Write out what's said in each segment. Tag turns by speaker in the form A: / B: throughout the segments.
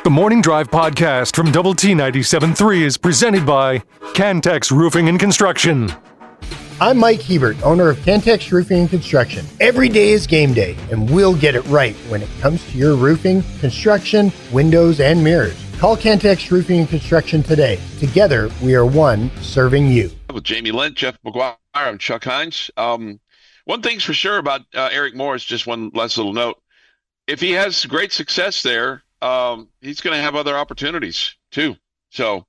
A: The Morning Drive podcast from Double T 97.3 is presented by Cantex Roofing and Construction.
B: I'm Mike Hebert, owner of Cantex Roofing and Construction. Every day is game day, and we'll get it right when it comes to your roofing, construction, windows, and mirrors. Call Cantex Roofing and Construction today. Together, we are one serving you.
C: With Jamie Lent, Jeff McGuire, I'm Chuck Heinz. One thing's for sure about Eric Morris, just one last little note. If he has great success there, he's going to have other opportunities too. So,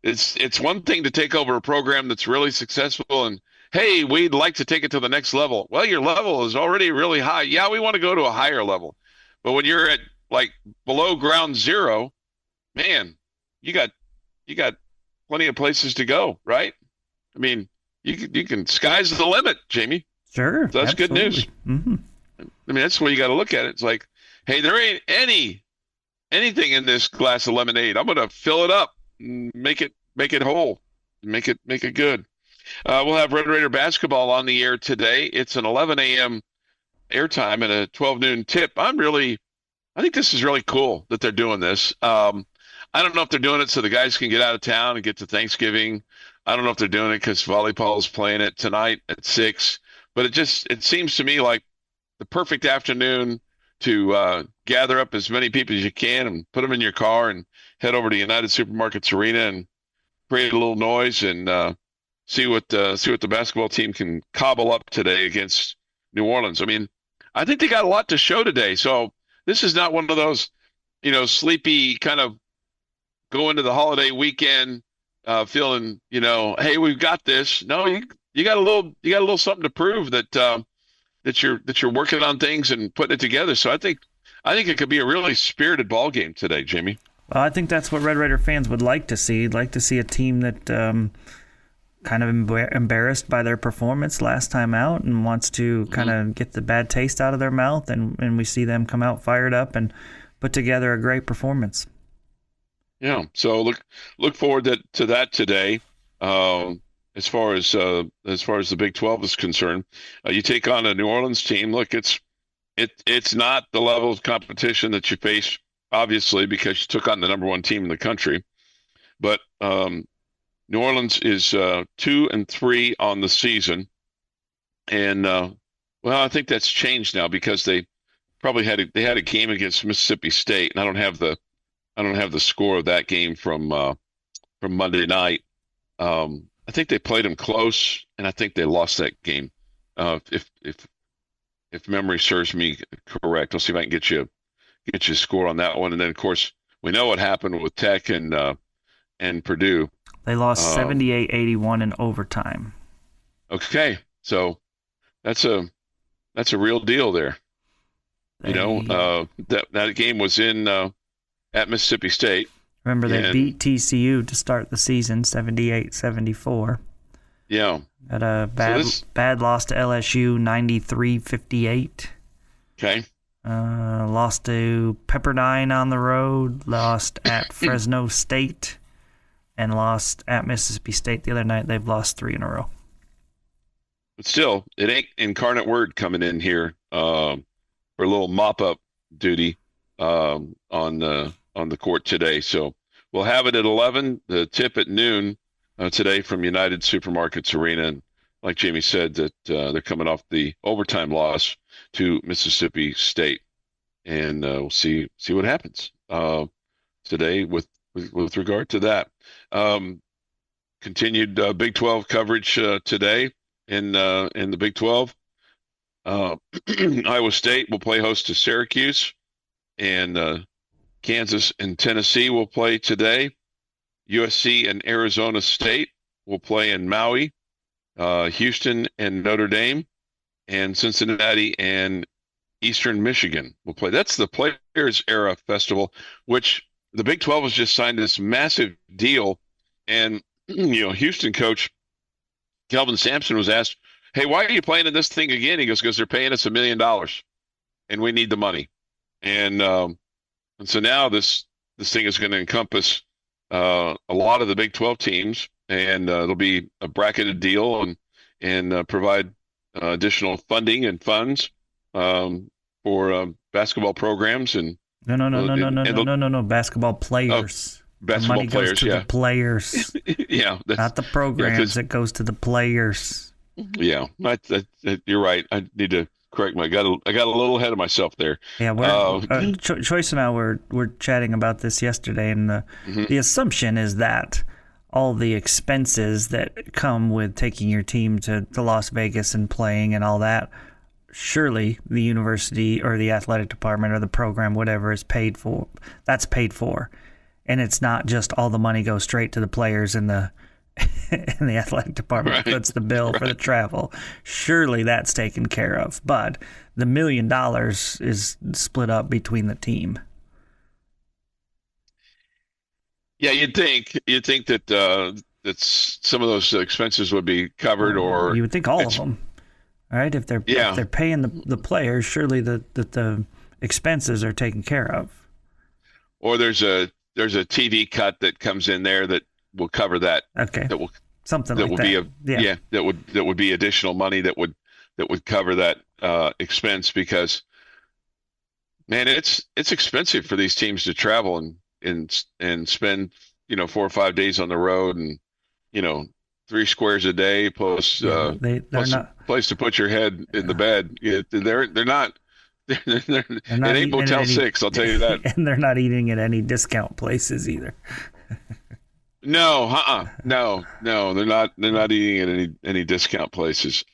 C: it's one thing to take over a program that's really successful and, hey, we'd like to take it to the next level. Well, your level is already really high. Yeah, we want to go to a higher level. But when you're at like below ground zero, man, you got plenty of places to go, right? I mean, you can sky's the limit, Jamie.
D: Sure.
C: So that's
D: absolutely.
C: good news.
D: Mm-hmm.
C: I mean, that's the way you got to look at it. It's like, hey, there ain't anything in this glass of lemonade. I'm going to fill it up, and make it whole, make it good. We'll have Red Raider basketball on the air today. It's an 11 a.m. airtime and a 12 noon tip. I think this is really cool that they're doing this. I don't know if they're doing it so the guys can get out of town and get to Thanksgiving. I don't know if they're doing it because volleyball is playing it tonight at 6. But it seems to me like the perfect afternoon to gather up as many people as you can and put them in your car and head over to United Supermarkets Arena and create a little noise and see what the basketball team can cobble up today against New Orleans. I mean, I think they got a lot to show today. So this is not one of those, sleepy kind of go into the holiday weekend feeling, hey, we've got this. No, you got a little something to prove that you're working on things and putting it together. So I think it could be a really spirited ball game today, Jamie.
D: Well, I think that's what Red Raider fans would like to see. Like to see a team that kind of embarrassed by their performance last time out and wants to kind of get the bad taste out of their mouth, and we see them come out fired up and put together a great performance.
C: Yeah, so look forward to that today. As far as the Big 12 is concerned, you take on a New Orleans team. Look, it's not the level of competition that you face, obviously, because you took on the number one team in the country. But New Orleans is 2-3 on the season, and I think that's changed now because they probably had a game against Mississippi State, and I don't have the score of that game from Monday night. I think they played them close, and I think they lost that game. If memory serves me correct, I'll see if I can get you a score on that one. And then, of course, we know what happened with Tech and Purdue.
D: They lost 78-81 in overtime.
C: Okay, so that's a real deal there. That game was in at Mississippi State.
D: Remember, they beat TCU to start the season, 78-74.
C: Yeah.
D: Had a bad loss to LSU, 93-58.
C: Okay.
D: Lost to Pepperdine on the road, lost at Fresno State, and lost at Mississippi State the other night. They've lost 3 in a row.
C: But still, it ain't Incarnate Word coming in here for a little mop-up duty on the court today. So we'll have it at 11, the tip at noon today from United Supermarkets Arena. And like Jamie said, that they're coming off the overtime loss to Mississippi State. And we'll see what happens today with regard to that. Continued Big 12 coverage today in the Big 12. Iowa State will play host to Syracuse, and Kansas and Tennessee will play today. USC and Arizona State will play in Maui. Houston and Notre Dame, and Cincinnati and Eastern Michigan will play. That's the Players Era Festival, which the Big 12 has just signed this massive deal. And, Houston coach Kelvin Sampson was asked, hey, why are you playing in this thing again? He goes, because they're paying us $1 million and we need the money. And so now this thing is going to encompass a lot of the Big 12 teams, and it'll be a bracketed deal and provide additional funding and funds for basketball programs and
D: No. Basketball players.
C: Basketball
D: the money
C: players,
D: goes to
C: yeah.
D: the players.
C: Yeah,
D: not the programs. It goes to the players.
C: Yeah, you're right. I need to correct I got a little ahead of myself there.
D: Yeah, Choice and I were chatting about this yesterday, and the assumption is that all the expenses that come with taking your team to Las Vegas and playing and all that, surely the university or the athletic department or the program, whatever, is paid for. That's paid for, and it's not just all the money goes straight to the players and the and the athletic department puts the bill for the travel. Surely that's taken care of. But the $1 million is split up between the team.
C: Yeah, you'd think that some of those expenses would be covered, or
D: you would think all of them, right? If they're paying the players, surely the expenses are taken care of.
C: Or there's a TV cut that comes in there that will cover that.
D: Okay.
C: That will
D: something
C: that
D: like
C: would
D: that.
C: that would be additional money that would cover that expense, because man, it's expensive for these teams to travel and spend 4 or 5 days on the road, and 3 squares a day plus plus a place to put your head in the bed. They're not. It ain't Motel 6, I'll tell you that.
D: And they're not eating at any discount places either.
C: No, no, they're not eating at any discount places.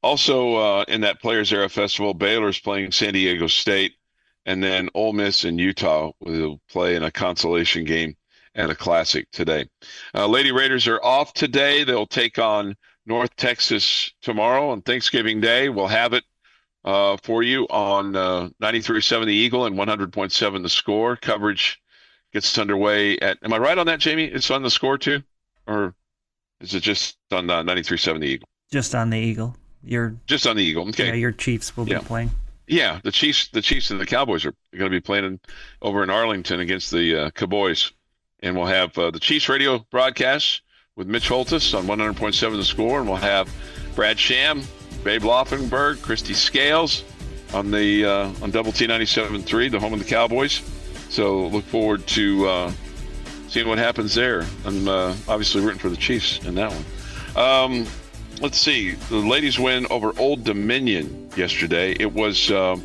C: Also, in that Players Era Festival, Baylor's playing San Diego State, and then Ole Miss and Utah will play in a consolation game and a classic today. Lady Raiders are off today. They'll take on North Texas tomorrow on Thanksgiving Day. We'll have it for you on 93.7 The Eagle and 100.7 The Score. Coverage gets underway am I right on that, Jamie? It's on The Score too? Or is it just on 93.7 The Eagle?
D: Just on The Eagle.
C: Just on The Eagle. Okay.
D: Yeah, your Chiefs will be playing.
C: Yeah, the Chiefs and the Cowboys are going to be playing over in Arlington against the Cowboys. And we'll have the Chiefs radio broadcast with Mitch Holtis on 100.7 The Score, and we'll have Brad Sham, Babe Laufenberg, Christy Scales on the on Double T 97.3, the home of the Cowboys. So look forward to seeing what happens there. I'm obviously rooting for the Chiefs in that one. Let's see. The ladies win over Old Dominion yesterday. It was a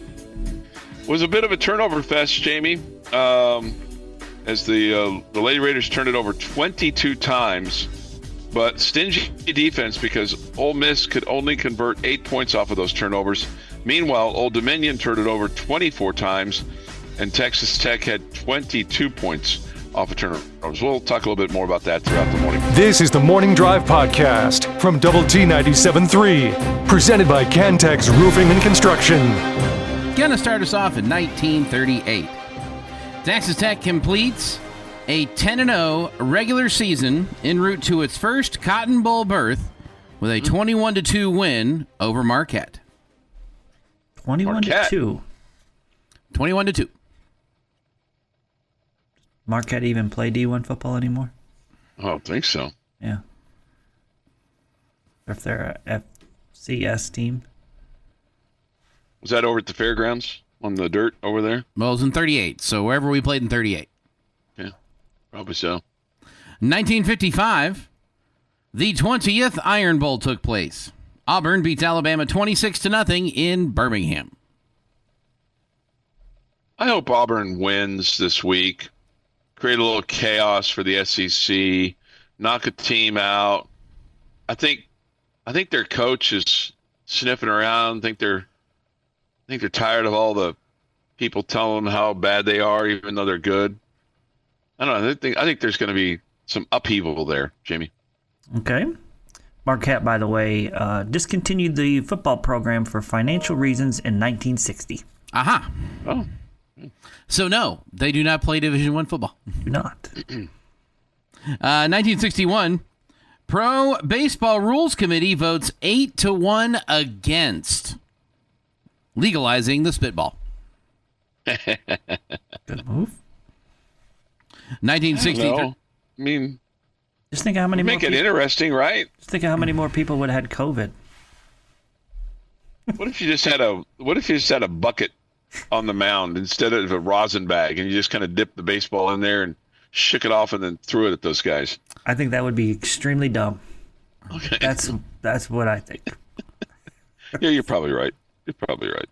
C: bit of a turnover fest, Jamie, as the Lady Raiders turned it over 22 times. But stingy defense, because Ole Miss could only convert 8 points off of those turnovers. Meanwhile, Old Dominion turned it over 24 times, and Texas Tech had 22 points off of turnovers. We'll talk a little bit more about that throughout the morning.
A: This is the Morning Drive Podcast from Double T 97.3, presented by Cantex Roofing and Construction.
E: Gonna start us off in 1938. Texas Tech completes a 10-0 regular season en route to its first Cotton Bowl berth with a 21-2 win over Marquette.
D: 21-2.
E: 21-2.
D: Marquette even play D1 football anymore?
C: I don't think so.
D: Yeah. Or if they're a FCS team.
C: Was that over at the fairgrounds on the dirt over there?
E: Well, it was in 38, so wherever we played in 38.
C: Yeah, probably so.
E: 1955, the 20th Iron Bowl took place. Auburn beats Alabama 26-0 in Birmingham.
C: I hope Auburn wins this week. Create a little chaos for the SEC. Knock a team out. I think their coach is sniffing around. I think they're tired of all the people telling them how bad they are, even though they're good. I don't know. I think there's going to be some upheaval there, Jamie.
D: Okay. Marquette, by the way, discontinued the football program for financial reasons in 1960.
E: Aha.
C: Oh.
E: So no, they do not play Division I football.
D: Do not.
E: 1961, Pro Baseball Rules Committee votes 8-1 against legalizing the spitball.
D: Good move.
E: 1963.
C: I mean,
D: just think how many more
C: make it interesting, right?
D: Just think how many more people would have had COVID.
C: What if you just had a bucket on the mound instead of a rosin bag, and you just kind of dipped the baseball in there and shook it off and then threw it at those guys.
D: I think that would be extremely dumb.
C: Okay.
D: That's what I think.
C: Yeah, you're probably right. You're probably right.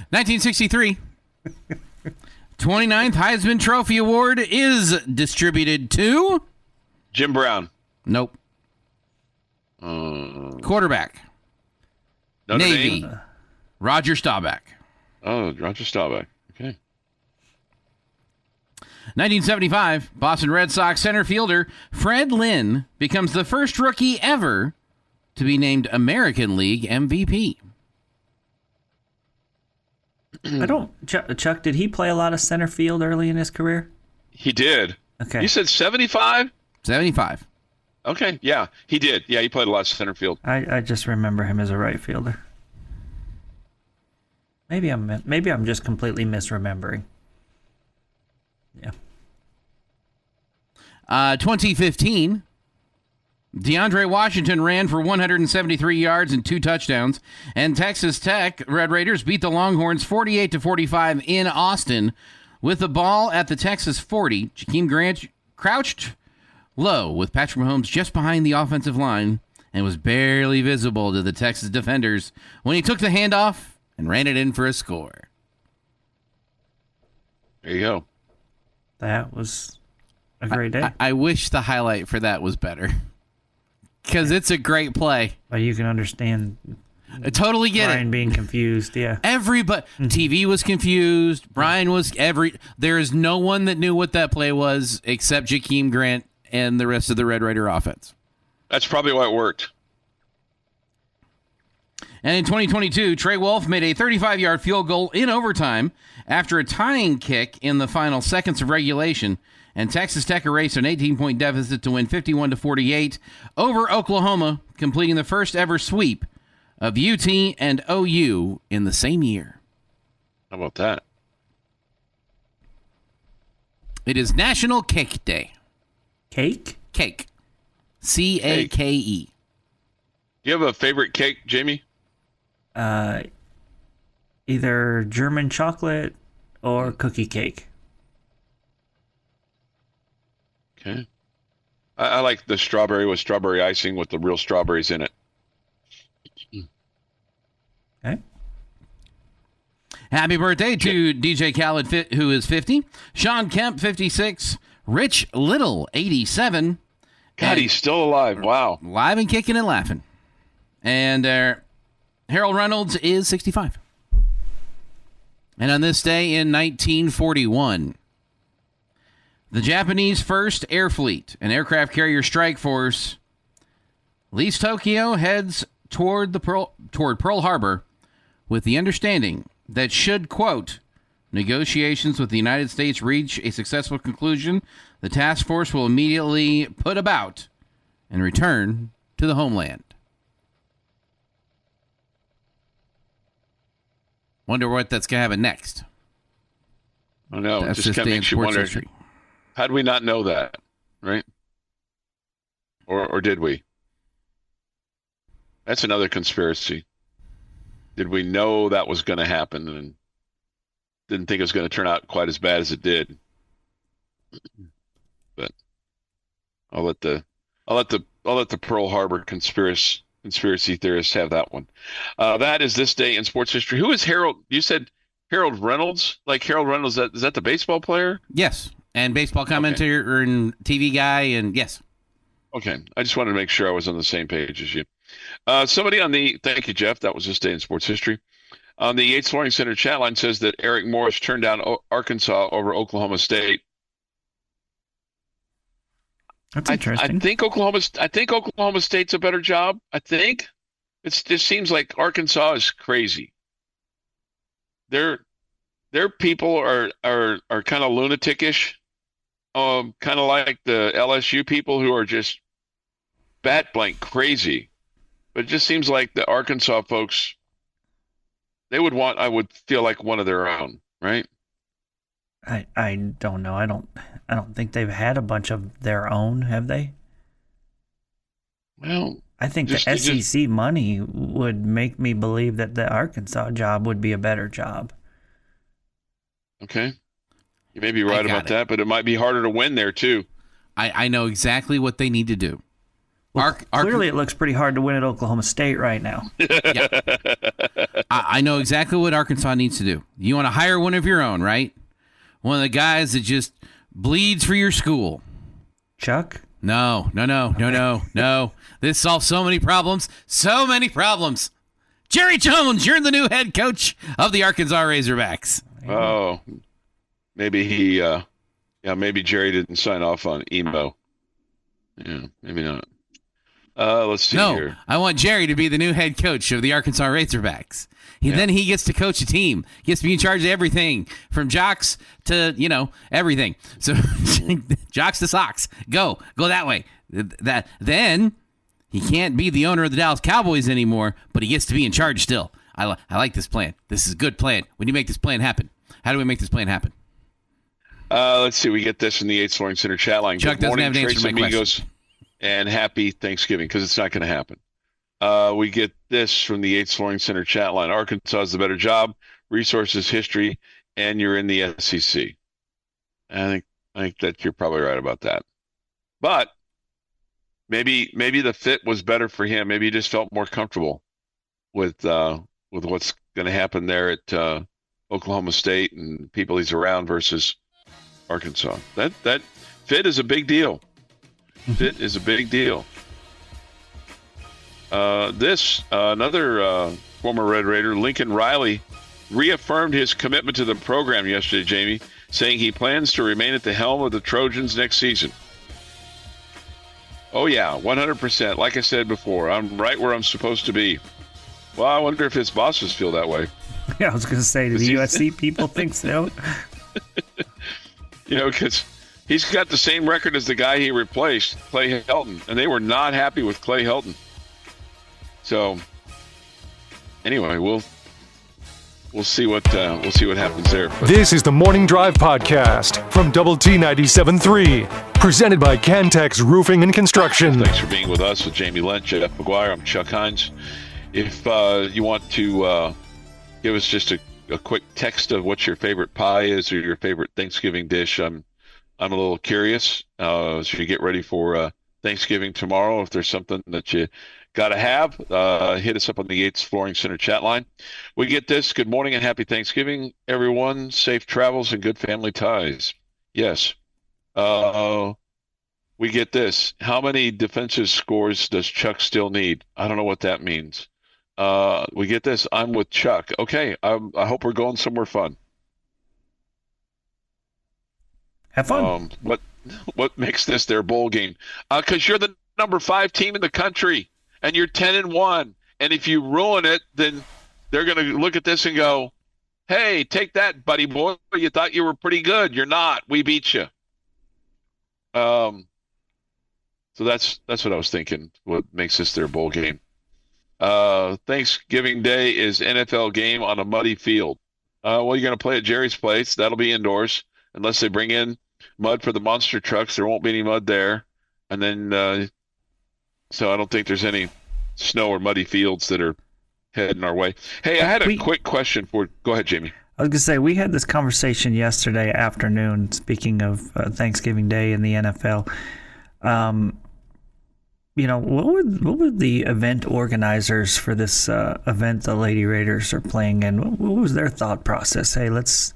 E: 1963. 29th Heisman Trophy Award is distributed to
C: Jim Brown.
E: Nope. Quarterback.
C: Notre
E: Navy.
C: Dame?
E: Roger Staubach.
C: Oh, Roger Staubach. Okay.
E: 1975, Boston Red Sox center fielder Fred Lynn becomes the first rookie ever to be named American League MVP.
D: Chuck, did he play a lot of center field early in his career?
C: He did.
D: Okay.
C: You said 75?
E: 75.
C: Okay, yeah, he did. Yeah, he played a lot of center field.
D: I just remember him as a right fielder. Maybe I'm just completely misremembering. Yeah.
E: 2015, DeAndre Washington ran for 173 yards and 2 touchdowns, and Texas Tech Red Raiders beat the Longhorns 48-45 in Austin. With the ball at the Texas 40, Jakeem Grant crouched low with Patrick Mahomes just behind the offensive line and was barely visible to the Texas defenders when he took the handoff and ran it in for a score.
C: There you go.
D: That was a great day.
E: I wish the highlight for that was better. Because it's a great play.
D: But you can understand
E: I totally get
D: Brian
E: it.
D: being confused, yeah.
E: Everybody, TV was confused. Brian was there is no one that knew what that play was except Jakeem Grant and the rest of the Red Raider offense.
C: That's probably why it worked.
E: And in 2022, Trey Wolf made a 35-yard field goal in overtime after a tying kick in the final seconds of regulation, and Texas Tech erased an 18-point deficit to win 51-48 over Oklahoma, completing the first ever sweep of UT and OU in the same year.
C: How about that?
E: It is National Cake Day.
D: Cake?
E: Cake. C-A-K-E.
C: Do you have a favorite cake, Jamie?
D: Either German chocolate or cookie cake.
C: Okay. I like the strawberry with strawberry icing with the real strawberries in it.
D: Okay.
E: Happy birthday to DJ Khaled, who is 50. Sean Kemp, 56. Rich Little, 87.
C: God, he's still alive. Wow.
E: Live and kicking and laughing. And Harold Reynolds is 65. And on this day in 1941, the Japanese First Air Fleet, an aircraft carrier strike force, leaves Tokyo, heads toward Pearl Harbor with the understanding that should, quote, negotiations with the United States reach a successful conclusion, the task force will immediately put about and return to the homeland. Wonder what that's going to happen next.
C: I know. It
E: That's
C: just kind of
E: day in
C: makes you
E: sports
C: wonder,
E: history.
C: how did we not know that, right? Or did we? That's another conspiracy. Did we know that was going to happen and didn't think it was going to turn out quite as bad as it did? But I'll let the Pearl Harbor conspiracy theorists have that one. That is this day in sports history. Who is Harold? You said Harold Reynolds? Like Harold Reynolds, is that the baseball player?
E: Yes, and baseball commentator and TV guy, and yes.
C: Okay, I just wanted to make sure I was on the same page as you. Thank you, Jeff. That was this day in sports history. On the Yates Flooring Center chat line says that Eric Morris turned down Arkansas over Oklahoma State.
D: That's interesting.
C: I think Oklahoma State's a better job. I think it just seems like Arkansas is crazy. Their people are kind of lunaticish, kind of like the LSU people who are just bat blank crazy. But it just seems like the Arkansas folks, I would feel like one of their own, right?
D: I don't know. I don't think they've had a bunch of their own, have they?
C: Well,
D: I think the SEC money would make me believe that the Arkansas job would be a better job.
C: Okay. You may be right about that, but it might be harder to win there, too.
E: I know exactly what they need to do.
D: Well, clearly, it looks pretty hard to win at Oklahoma State right now.
E: Yeah. I know exactly what Arkansas needs to do. You want to hire one of your own, right? One of the guys that just bleeds for your school.
D: Chuck?
E: No. This solves so many problems. Jerry Jones, you're the new head coach of the Arkansas Razorbacks.
C: Oh, maybe maybe Jerry didn't sign off on emo. Yeah, maybe not. Let's see here.
E: I want Jerry to be the new head coach of the Arkansas Razorbacks. Then he gets to coach a team. Gets to be in charge of everything, from jocks to, everything. So jocks to socks. Go that way. Then he can't be the owner of the Dallas Cowboys anymore, but he gets to be in charge still. I like this plan. This is a good plan. When you make this plan happen, how do we make this plan happen?
C: Let's see. We get this in the Yates Flooring Center chat line.
E: Chuck doesn't have an answer to my question.
C: And happy Thanksgiving, because it's not going to happen. We get this from the Yates Flooring Center chat line. Arkansas is the better job, resources, history, and you're in the SEC. I think that you're probably right about that. But maybe the fit was better for him. Maybe he just felt more comfortable with what's going to happen there at Oklahoma State and people he's around versus Arkansas. That fit is a big deal. Fit is a big deal. Another former Red Raider, Lincoln Riley, reaffirmed his commitment to the program yesterday, Jamie, saying he plans to remain at the helm of the Trojans next season. Oh, yeah, 100%. Like I said before, I'm right where I'm supposed to be. Well, I wonder if his bosses feel that way.
D: Yeah, I was going to say, do the USC people think so?
C: Because he's got the same record as the guy he replaced, Clay Helton, and they were not happy with Clay Helton. So, anyway, we'll see what happens there. But
A: this is the Morning Drive podcast from Double T 97.3, presented by Cantex Roofing and Construction.
C: Thanks for being with us with Jamie Lent, Jeff McGuire. I'm Chuck Heinz. If you want to give us just a quick text of what your favorite pie is or your favorite Thanksgiving dish, I'm a little curious. As you get ready for Thanksgiving tomorrow, if there's something that you got to have, hit us up on the Yates Flooring Center chat line. We get this. Good morning and happy Thanksgiving, everyone. Safe travels and good family ties. Yes. We get this. How many defensive scores does Chuck still need? I don't know what that means. We get this. I'm with Chuck. Okay. I hope we're going somewhere fun.
D: Have fun.
C: What makes this their bowl game? Because you're the number 5 team in the country, and you're 10-1. And if you ruin it, then they're going to look at this and go, "Hey, take that, buddy boy. You thought you were pretty good. You're not. We beat you." So that's what I was thinking. What makes this their bowl game? Thanksgiving Day is NFL game on a muddy field. Well, you're going to play at Jerry's place. That'll be indoors, unless they bring in mud for the monster trucks. There won't be any mud there. And then, so I don't think there's any snow or muddy fields that are heading our way. Hey, I had a quick question for. Go ahead, Jamie.
D: I was going to say, we had this conversation yesterday afternoon, speaking of Thanksgiving Day in the NFL. What would the event organizers for this event the Lady Raiders are playing in? What was their thought process? Hey, let's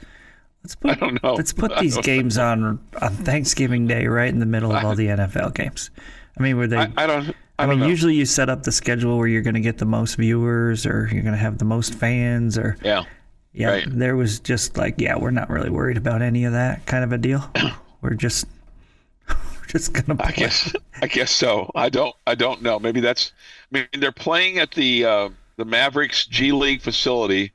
D: put,
C: I don't know.
D: Let's put these games on Thanksgiving Day, right in the middle of all the NFL games. I mean, were they? I don't know. Usually you set up the schedule where you're going to get the most viewers, or you're going to have the most fans, or
C: yeah. Right.
D: There was just like, we're not really worried about any of that kind of a deal. We're just gonna play.
C: I guess so. I don't know. Maybe that's. I mean, they're playing at the Mavericks G League facility,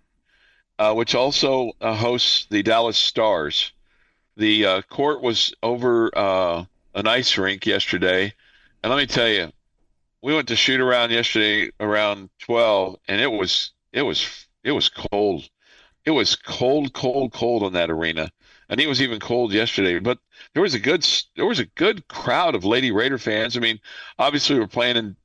C: which also hosts the Dallas Stars. The court was over an ice rink yesterday, and let me tell you, we went to shoot around yesterday around 12, and it was cold. It was cold in that arena, and it was even cold yesterday. But there was a good crowd of Lady Raider fans. I mean, obviously we're playing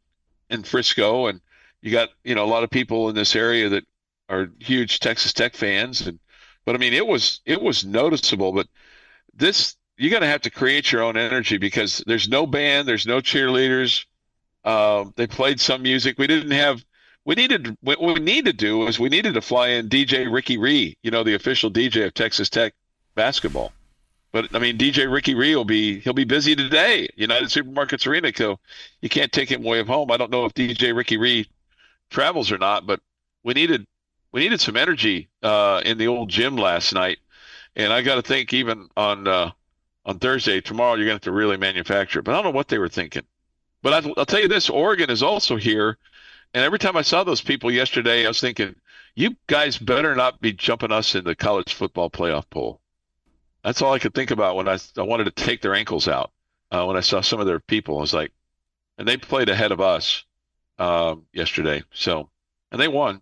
C: in Frisco, and you got, a lot of people in this area that are huge Texas Tech fans, but I mean, it was noticeable. But this, you're going to have to create your own energy because there's no band, there's no cheerleaders. They played some music. What we need to do is we needed to fly in DJ Ricky Ree, the official DJ of Texas Tech basketball. But I mean, DJ Ricky Ree he'll be busy today, United Supermarkets Arena. So you can't take him away from home. I don't know if DJ Ricky Ree travels or not, but we needed some energy in the old gym last night. And I got to think even on Thursday, tomorrow, you're going to have to really manufacture it. But I don't know what they were thinking. But I'll tell you this, Oregon is also here. And every time I saw those people yesterday, I was thinking, you guys better not be jumping us in the college football playoff poll. That's all I could think about when I wanted to take their ankles out. When I saw some of their people, I was like, and they played ahead of us yesterday. So, and they won,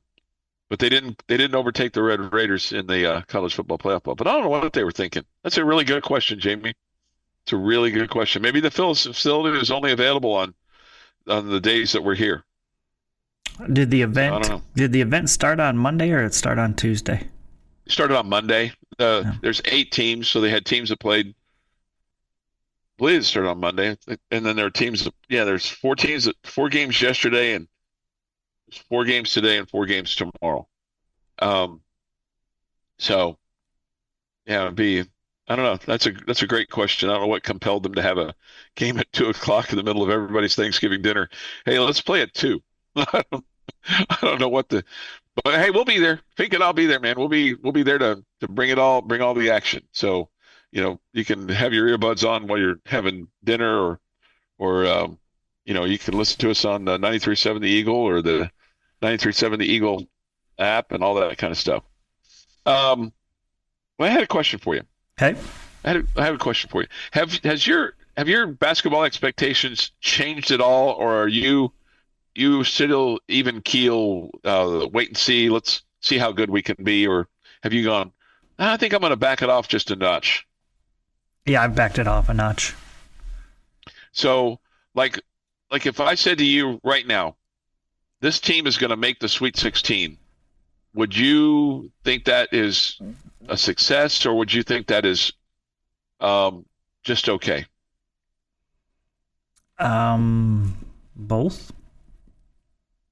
C: but they didn't overtake the Red Raiders in the college football playoff poll. But I don't know what they were thinking. That's a really good question, Jamie. It's a really good question. Maybe the facility is only available on the days that we're here.
D: Did the
C: I don't know.
D: event start on Monday or it start on Tuesday?
C: It started on Monday. There's 8 teams, so they had teams that played. I believe it started on Monday, and then there are teams. There's 4 teams, 4 games yesterday, and there's 4 games today and 4 games tomorrow. So yeah, it'd be. I don't know. That's a great question. I don't know what compelled them to have a game at 2:00 in the middle of everybody's Thanksgiving dinner. Hey, let's play at 2. I don't know but hey, we'll be there. Fink and I'll be there, man. We'll be there to bring all the action. So, you can have your earbuds on while you're having dinner, or you can listen to us on the 93.7 The Eagle or the 93.7 The Eagle app and all that kind of stuff. Well, I had a question for you.
D: Okay.
C: I have a question for you. Have your basketball expectations changed at all, or are you still even keel, wait and see, let's see how good we can be, or have you gone, I think I'm going to back it off just a notch?
D: Yeah, I've backed it off a notch.
C: So, like if I said to you right now, this team is going to make the Sweet 16, would you think that is a success, or would you think that is just okay?
D: Both.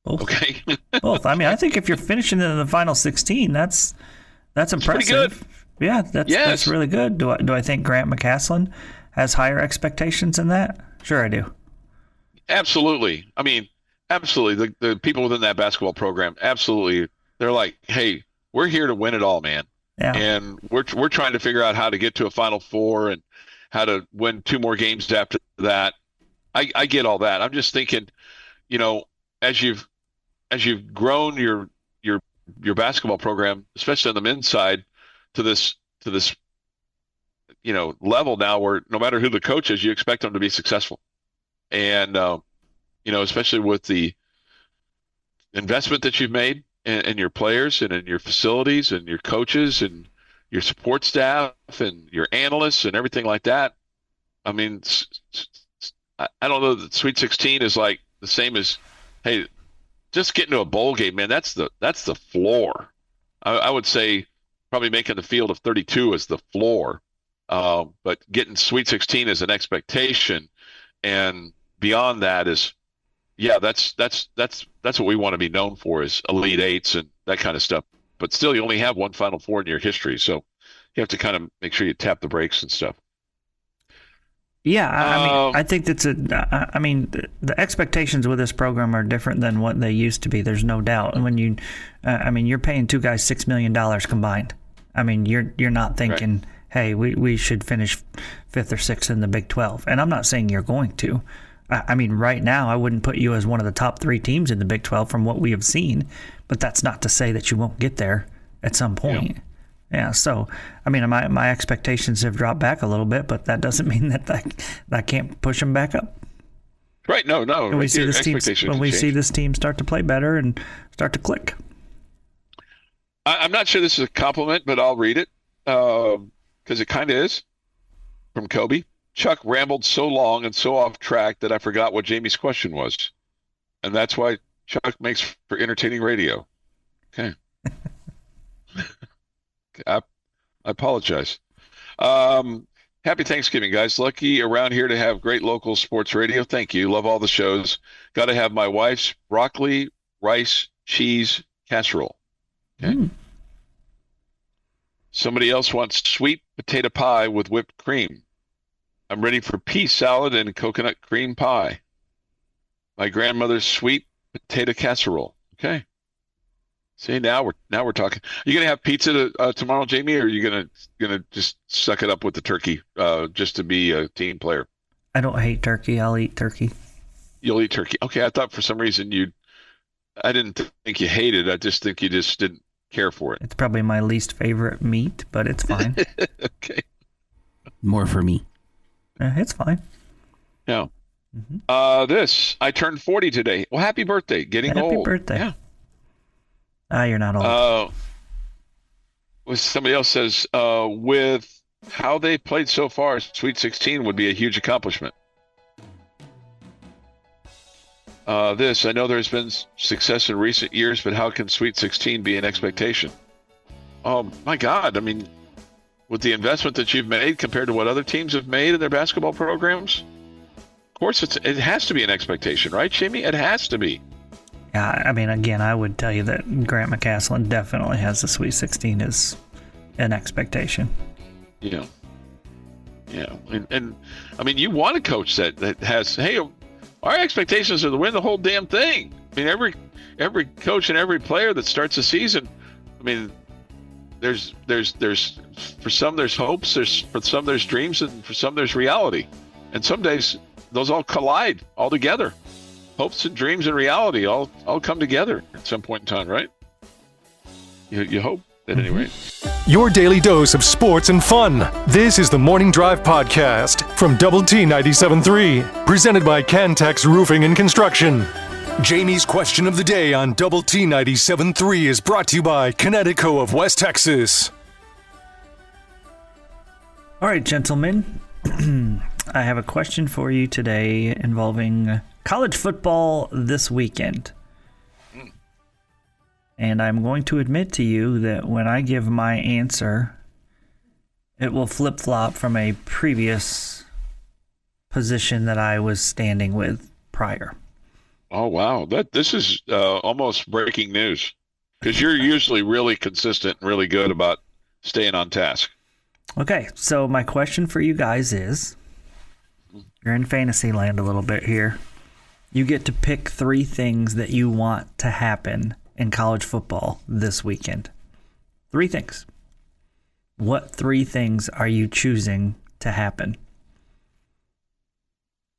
C: Okay.
D: Both. I mean, I think if you're finishing in the final 16, that's impressive.
C: Pretty good.
D: Yeah, that's really good. Do I think Grant McCaslin has higher expectations than that? Sure, I do.
C: Absolutely. I mean, absolutely. The people within that basketball program, absolutely. They're like, hey, we're here to win it all, man.
D: Yeah.
C: And we're trying to figure out how to get to a Final Four and how to win 2 more games after that. I get all that. I'm just thinking, as you've grown your basketball program, especially on the men's side, to this level now where no matter who the coach is, you expect them to be successful. And especially with the investment that you've made in your players and in your facilities and your coaches and your support staff and your analysts and everything like that. I mean, I don't know that Sweet 16 is like the same as, hey, just getting to a bowl game, man. That's the floor. I would say probably making the field of 32 is the floor, but getting Sweet 16 is an expectation, and beyond that is, yeah, that's what we want to be known for, is Elite Eights and that kind of stuff. But still, you only have one Final Four in your history, so you have to kind of make sure you tap the brakes and stuff.
D: Yeah, I mean, I think that's the expectations with this program are different than what they used to be. There's no doubt. And when you're paying 2 guys $6 million combined. I mean, you're not thinking, right, hey, we should finish 5th or 6th in the Big 12. And I'm not saying you're going to. I mean, right now, I wouldn't put you as one of the top 3 teams in the Big 12 from what we have seen. But that's not to say that you won't get there at some point. Yeah, so, I mean, my expectations have dropped back a little bit, but that doesn't mean that I can't push them back up.
C: Right, no.
D: When we see this team start to play better and start to click.
C: I'm not sure this is a compliment, but I'll read it because it kind of is. From Kobe. Chuck rambled so long and so off track that I forgot what Jamie's question was. And that's why Chuck makes for entertaining radio. Okay. I apologize. Happy Thanksgiving, guys. Lucky around here to have great local sports radio. Thank you. Love all the shows. Got to have my wife's broccoli, rice, cheese casserole. Okay. Somebody else wants sweet potato pie with whipped cream. I'm ready for pea salad and coconut cream pie. My grandmother's sweet potato casserole. Okay. See, now we're talking. Are you gonna have pizza tomorrow, Jamie, or are you gonna just suck it up with the turkey just to be a team player?
D: I don't hate turkey. I'll eat turkey.
C: You'll eat turkey. Okay, I thought for some reason I didn't think you hated it. I just think you just didn't care for it.
D: It's probably my least favorite meat, but it's fine.
C: Okay.
E: More for me.
D: It's fine.
C: Yeah. I turned 40 today. Well, happy birthday. Getting old.
D: Happy birthday.
C: Yeah.
D: You're not old.
C: Somebody else says, with how they played so far, Sweet 16 would be a huge accomplishment. I know there's been success in recent years, but how can Sweet 16 be an expectation? Oh, my God. I mean, with the investment that you've made compared to what other teams have made in their basketball programs, of course, it has to be an expectation, right, Jamie? It has to be.
D: Yeah, I mean, again, I would tell you that Grant McCaslin definitely has the Sweet 16 as an expectation.
C: Yeah. Yeah. And I mean, you want a coach that has, hey, our expectations are to win the whole damn thing. I mean, every coach and every player that starts a season, I mean, there's for some there's hopes, for some there's dreams, and for some there's reality. And some days those all collide all together. Hopes and dreams and reality all come together at some point in time, right? You hope at any rate.
A: Your daily dose of sports and fun. This is the Morning Drive Podcast from Double T 97.3, presented by Cantex Roofing and Construction. Jamie's question of the day on Double T 97.3 is brought to you by Connecticut of West Texas.
D: All right, gentlemen. I have a question for you today involving college football this weekend. And I'm going to admit to you that when I give my answer, it will flip-flop from a previous position that I was standing with prior.
C: Oh, wow. This is almost breaking news, because you're usually really consistent and really good about staying on task.
D: Okay, so my question for you guys is, you're in fantasy land a little bit here. You get to pick 3 things that you want to happen in college football this weekend. 3 things. What 3 things are you choosing to happen?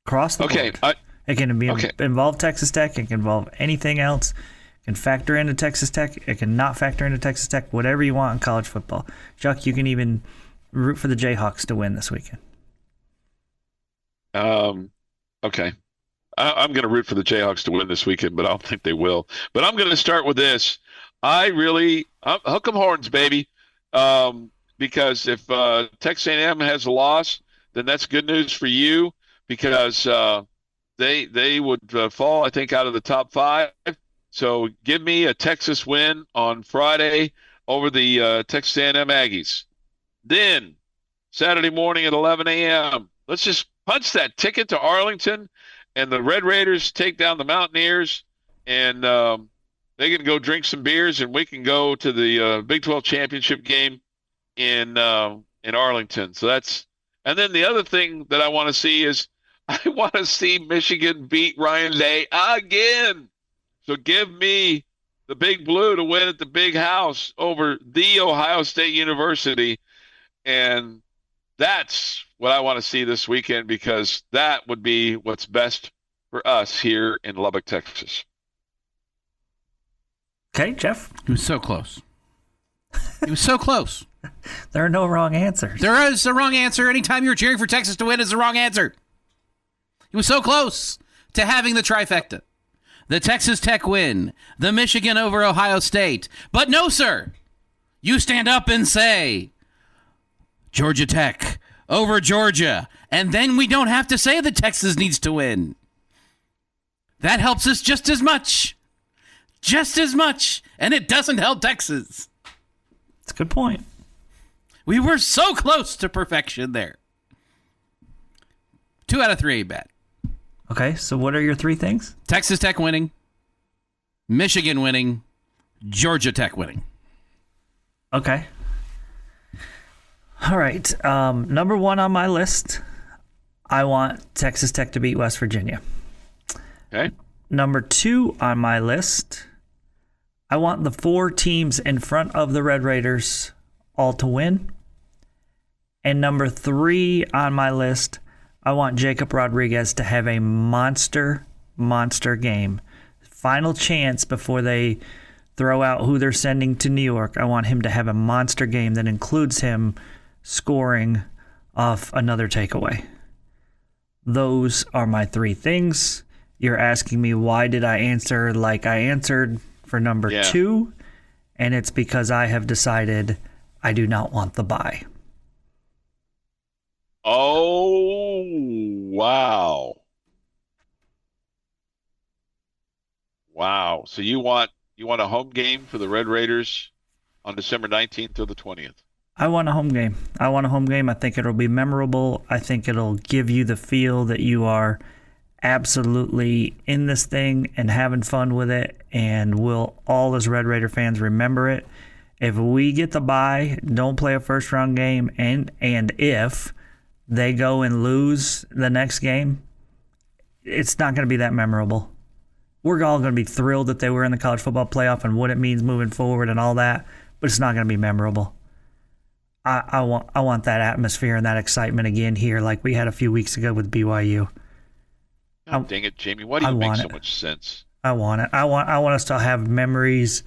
D: Across the board. It can involve Texas Tech. It can involve anything else. It can factor into Texas Tech. It can not factor into Texas Tech. Whatever you want in college football. Chuck, you can even root for the Jayhawks to win this weekend.
C: Okay. I'm going to root for the Jayhawks to win this weekend, but I don't think they will. But I'm going to start with this. I'm hook 'em horns, baby. Because if Texas A&M has a loss, then that's good news for you, because they would fall, I think, out of the top 5. So give me a Texas win on Friday over the Texas A&M Aggies. Then Saturday morning at 11 a.m., let's just punch that ticket to Arlington, and the Red Raiders take down the Mountaineers, and they can go drink some beers, and we can go to the Big 12 championship game in Arlington. So and then the other thing that I want to see is I want to see Michigan beat Ryan Day again. So give me the Big Blue to win at the Big House over the Ohio State University, and that's what I want to see this weekend, because that would be what's best for us here in Lubbock, Texas.
D: Okay, Jeff?
E: He was so close. He was so close.
D: There are no wrong answers.
E: There is a wrong answer. Anytime you're cheering for Texas to win is the wrong answer. He was so close to having the trifecta. The Texas Tech win. The Michigan over Ohio State. But no, sir. You stand up and say Georgia Tech over Georgia. And then we don't have to say that Texas needs to win. That helps us just as much. Just as much. And it doesn't help Texas.
D: That's a good point.
E: We were so close to perfection there. 2 out of 3 bet.
D: Okay, so what are your 3 things?
E: Texas Tech winning, Michigan winning, Georgia Tech winning.
D: Okay. All right. Number 1 on my list, I want Texas Tech to beat West Virginia.
C: Okay.
D: Number 2 on my list, I want the 4 teams in front of the Red Raiders all to win. And number 3 on my list, I want Jacob Rodriguez to have a monster game. Final chance before they throw out who they're sending to New York. I want him to have a monster game that includes him scoring off another takeaway. Those are my 3 things. You're asking me why did I answer like I answered for number 2, and it's because I have decided I do not want the bye.
C: Oh, wow. Wow. So you want a home game for the Red Raiders on December 19th or the 20th?
D: I want a home game. I think it'll be memorable. I think it'll give you the feel that you are absolutely in this thing and having fun with it, and we'll all as Red Raider fans remember it. If we get the bye, don't play a first-round game, and if they go and lose the next game, it's not going to be that memorable. We're all going to be thrilled that they were in the college football playoff and what it means moving forward and all that, but it's not going to be memorable. I want that atmosphere and that excitement again here like we had a few weeks ago with BYU.
C: God dang it, Jamie. Why do you make so much sense?
D: I want it. I want us to have memories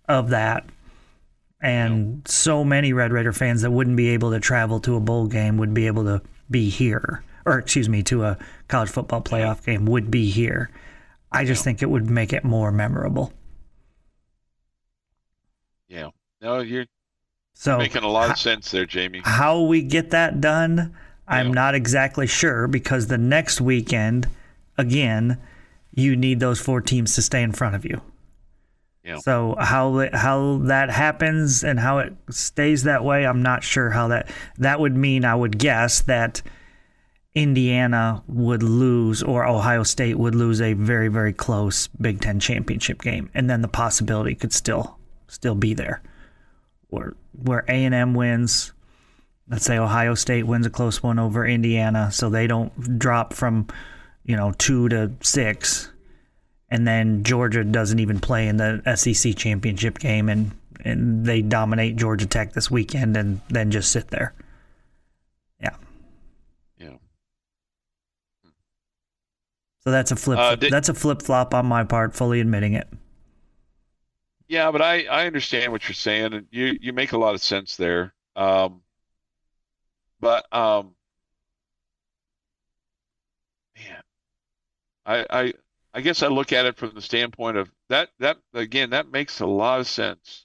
D: of that. And so many Red Raider fans that wouldn't be able to travel to a bowl game would be able to be here. To a college football playoff game would be here. I just think it would make it more memorable.
C: Yeah. No, you're
D: so
C: making a lot of sense there, Jamie.
D: How we get that done, I'm not exactly sure, because the next weekend, again, you need those 4 teams to stay in front of you.
C: Yeah.
D: So how that happens and how it stays that way, I'm not sure how that would mean. I would guess that Indiana would lose or Ohio State would lose a very, very close Big Ten championship game, and then the possibility could still be there. Or where A&M wins, let's say Ohio State wins a close one over Indiana, so they don't drop from 2 to 6. And then Georgia doesn't even play in the SEC championship game, and they dominate Georgia Tech this weekend and then just sit there. Yeah.
C: Yeah.
D: So that's a flip-flop on my part, fully admitting it.
C: Yeah, but I understand what you're saying, and you make a lot of sense there. Man, I guess I look at it from the standpoint of that again, that makes a lot of sense.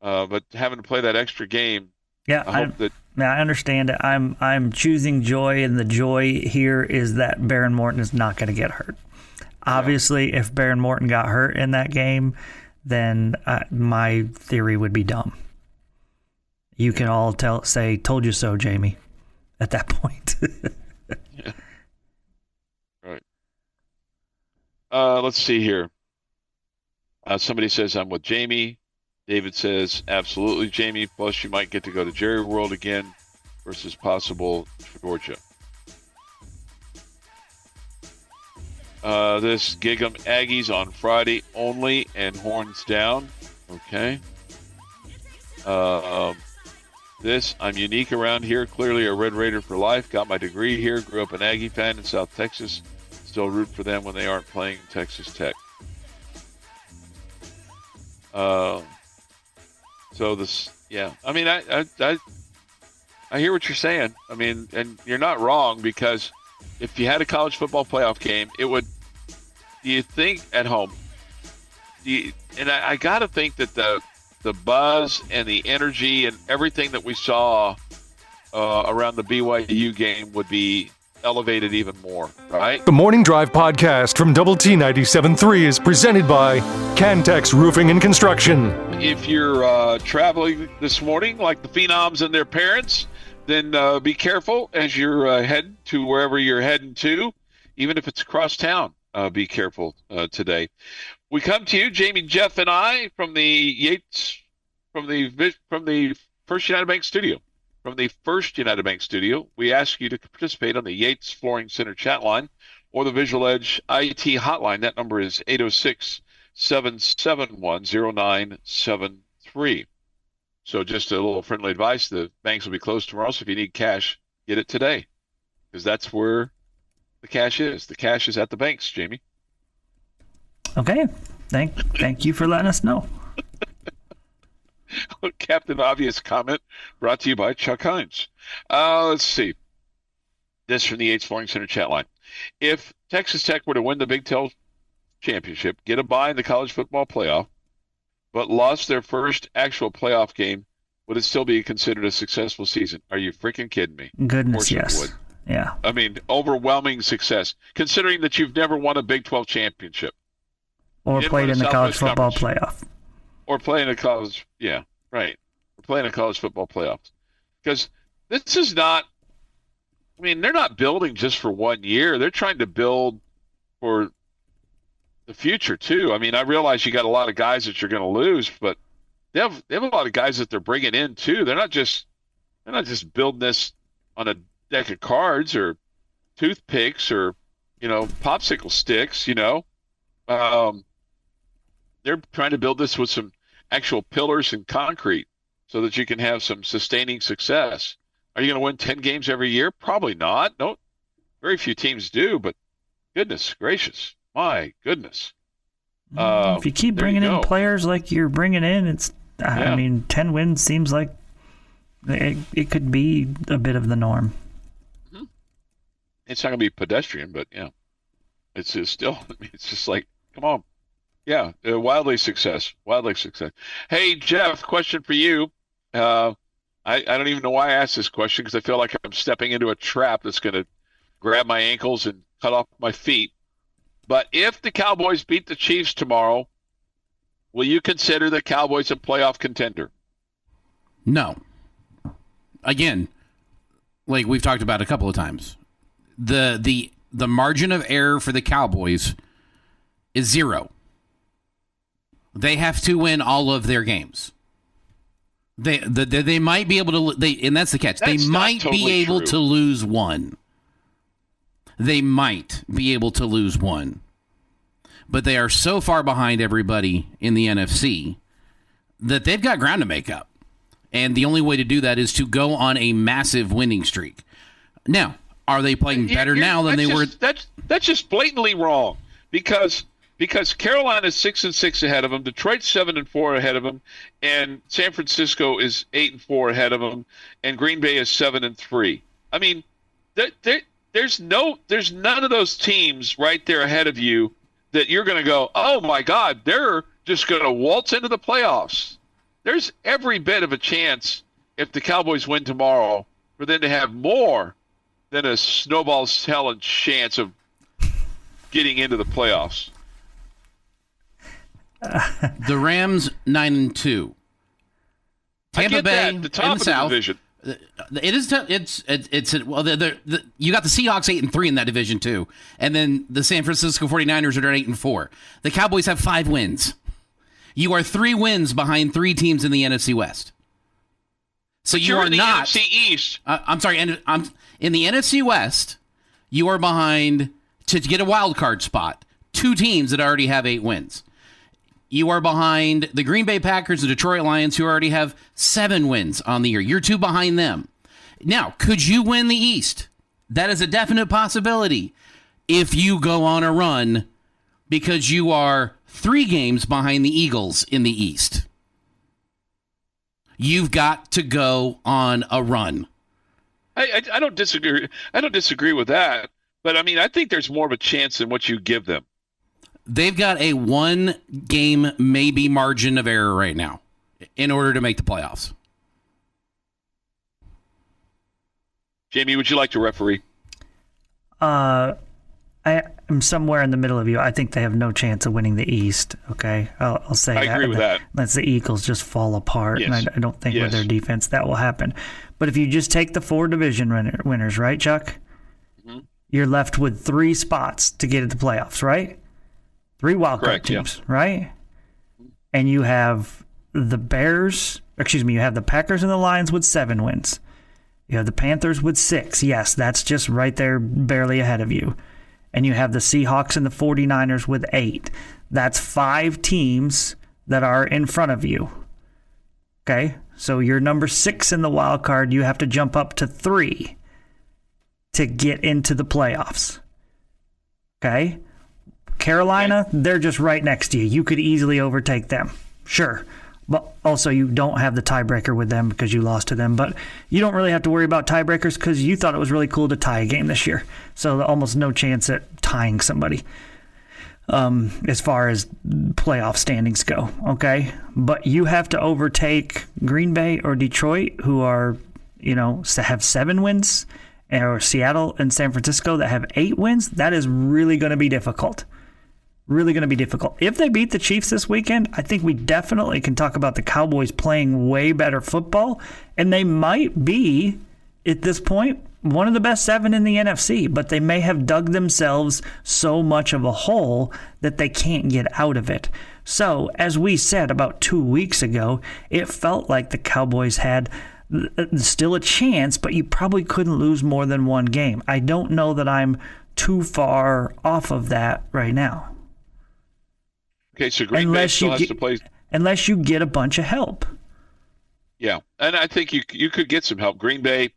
C: But having to play that extra game, I
D: understand it. I'm choosing joy, and the joy here is that Baron Morton is not going to get hurt. Obviously, if Baron Morton got hurt in that game, then my theory would be dumb. You can all say, "Told you so, Jamie," at that point.
C: Yeah. Right. Let's see here. Somebody says, I'm with Jamie. David says, absolutely, Jamie. Plus, you might get to go to Jerry World again versus possible Georgia. This Gig 'em Aggies on Friday only and horns down. Okay. This, I'm unique around here. Clearly a Red Raider for life. Got my degree here. Grew up an Aggie fan in South Texas. Still root for them when they aren't playing Texas Tech. So this, yeah. I mean, I hear what you're saying. I mean, and you're not wrong, because if you had a college football playoff game, it would. Do you think at home? And I got to think that the buzz and the energy and everything that we saw around the BYU game would be elevate it even more, right?
A: The Morning Drive podcast from Double T 97.3 is presented by Cantex Roofing and Construction.
C: If you're traveling this morning like the Phenoms and their parents, then be careful as you're heading to wherever you're heading to, even if it's across town. Be careful today. We come to you, Jamie, Jeff, and I, from the Yates, from the First United Bank studio. From the First United Bank studio, we ask you to participate on the Yates Flooring Center chat line or the Visual Edge IT hotline. That number is 806-771-0973. So just a little friendly advice, the banks will be closed tomorrow, so if you need cash, get it today, because that's where the cash is. The cash is at the banks, Jamie.
D: Okay. Thank you for letting us know.
C: Captain Obvious comment brought to you by Chuck Heinz. Let's see. This from the Yates Flooring Center chat line. If Texas Tech were to win the Big 12 championship, get a bye in the college football playoff, but lost their first actual playoff game, would it still be considered a successful season? Are you freaking kidding me?
D: Goodness, yes. Yeah.
C: I mean, overwhelming success, considering that you've never won a Big 12 championship.
D: Or played in the college football playoff.
C: Or playing a college, yeah, right. Or playing a college football playoffs. Because this is not, I mean, they're not building just for 1 year. They're trying to build for the future, too. I mean, I realize you got a lot of guys that you're going to lose, but they have a lot of guys that they're bringing in, too. They're not just building this on a deck of cards or toothpicks or, popsicle sticks, They're trying to build this with some actual pillars and concrete so that you can have some sustaining success. Are you going to win 10 games every year? Probably not. No, very few teams do, but goodness gracious, my goodness.
D: If you keep bringing in players like you're bringing in, it's, I mean, 10 wins seems like it could be a bit of the norm.
C: Mm-hmm. It's not going to be pedestrian, but yeah, it's just still, it's just like, come on. Yeah, wildly success. Hey, Jeff, question for you. I don't even know why I asked this question because I feel like I'm stepping into a trap that's going to grab my ankles and cut off my feet. But if the Cowboys beat the Chiefs tomorrow, will you consider the Cowboys a playoff contender?
E: No. Again, like we've talked about a couple of times, the margin of error for the Cowboys is 0. They have to win all of their games. They might be able to, and that's the catch. They might be able to lose one. They might be able to lose one. But they are so far behind everybody in the NFC that they've got ground to make up. And the only way to do that is to go on a massive winning streak. Now, are they playing better now than they were?
C: That's just blatantly wrong because Carolina's 6-6 ahead of them, Detroit's 7-4 ahead of them, and San Francisco is 8-4 ahead of them, and Green Bay is 7-3. I mean, there's none of those teams right there ahead of you that you're going to go, oh my God, they're just going to waltz into the playoffs. There's every bit of a chance if the Cowboys win tomorrow for them to have more than a snowball's talent chance of getting into the playoffs.
E: The Rams 9-2. Tampa Bay
C: the top
E: in the South.
C: Division.
E: It is. You got the Seahawks 8-3 in that division too, and then the San Francisco 49ers are 8-4. The Cowboys have 5 wins. You are 3 wins behind 3 teams in the NFC West. So you are not
C: NFC East.
E: I'm sorry. I'm in the NFC West. You are behind to get a wild card spot. 2 teams that already have 8 wins. You are behind the Green Bay Packers and Detroit Lions, who already have 7 wins on the year. You're 2 behind them. Now, could you win the East? That is a definite possibility if you go on a run, because you are 3 games behind the Eagles in the East. You've got to go on a run.
C: I don't disagree. I don't disagree with that. But, I mean, I think there's more of a chance than what you give them.
E: They've got a 1-game maybe margin of error right now in order to make the playoffs.
C: Jamie, would you like to referee?
D: I am somewhere in the middle of you. I think they have no chance of winning the East. Okay, I'll say that.
C: I agree with that.
D: That's the Eagles just fall apart,
C: Yes.
D: and I don't think
C: Yes.
D: with their defense that will happen. But if you just take the 4 division winners, right, Chuck?
C: Mm-hmm.
D: You're left with 3 spots to get into the playoffs, right? 3 wildcard
C: Correct,
D: teams, right? And you have the you have the Packers and the Lions with 7 wins. You have the Panthers with 6. Yes, that's just right there, barely ahead of you. And you have the Seahawks and the 49ers with 8. That's 5 teams that are in front of you. Okay? So you're number 6 in the wild card. You have to jump up to 3 to get into the playoffs. Okay? Carolina, they're just right next to you. You could easily overtake them. Sure. But also you don't have the tiebreaker with them because you lost to them. But you don't really have to worry about tiebreakers because you thought it was really cool to tie a game this year. So almost no chance at tying somebody as far as playoff standings go. Okay? But you have to overtake Green Bay or Detroit, who are, have 7 wins, or Seattle and San Francisco that have 8 wins. That is really going to be difficult. Really going to be difficult. If they beat the Chiefs this weekend, I think we definitely can talk about the Cowboys playing way better football, and they might be, at this point, one of the best 7 in the NFC, but they may have dug themselves so much of a hole that they can't get out of it. So, as we said about 2 weeks ago, it felt like the Cowboys had still a chance, but you probably couldn't lose more than 1 game. I don't know that I'm too far off of that right now.
C: Okay, so Green Bay still has to play.
D: Unless you get a bunch of help.
C: Yeah, and I think you could get some help. Green Bay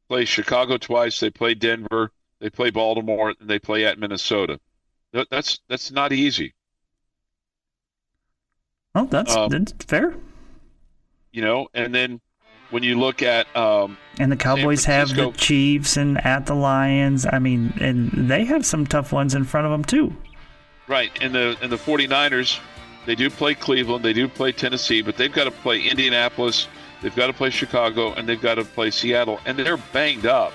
C: plays Chicago twice. They play Denver. They play Baltimore, and they play at Minnesota. That's not easy.
D: Oh, that's fair.
C: And then when you look at
D: and the Cowboys have the Chiefs and at the Lions. I mean, and they have some tough ones in front of them too.
C: Right, and the 49ers, they do play Cleveland, they do play Tennessee, but they've got to play Indianapolis, they've got to play Chicago, and they've got to play Seattle, and they're banged up.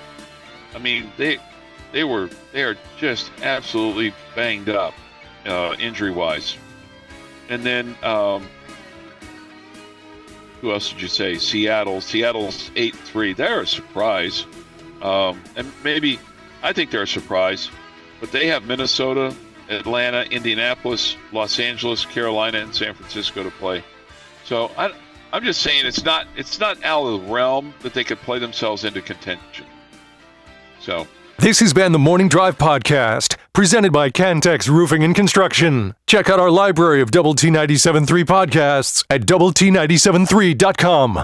C: I mean, they are just absolutely banged up, injury-wise. And then who else did you say? Seattle's 8-3. They're a surprise, and maybe I think they're a surprise, but they have Minnesota, Atlanta, Indianapolis, Los Angeles, Carolina, and San Francisco to play. So I'm just saying it's not out of the realm that they could play themselves into contention. So
A: This has been the Morning Drive Podcast, presented by Cantex Roofing and Construction. Check out our library of Double T 97.3 podcasts at doublet97.3.com.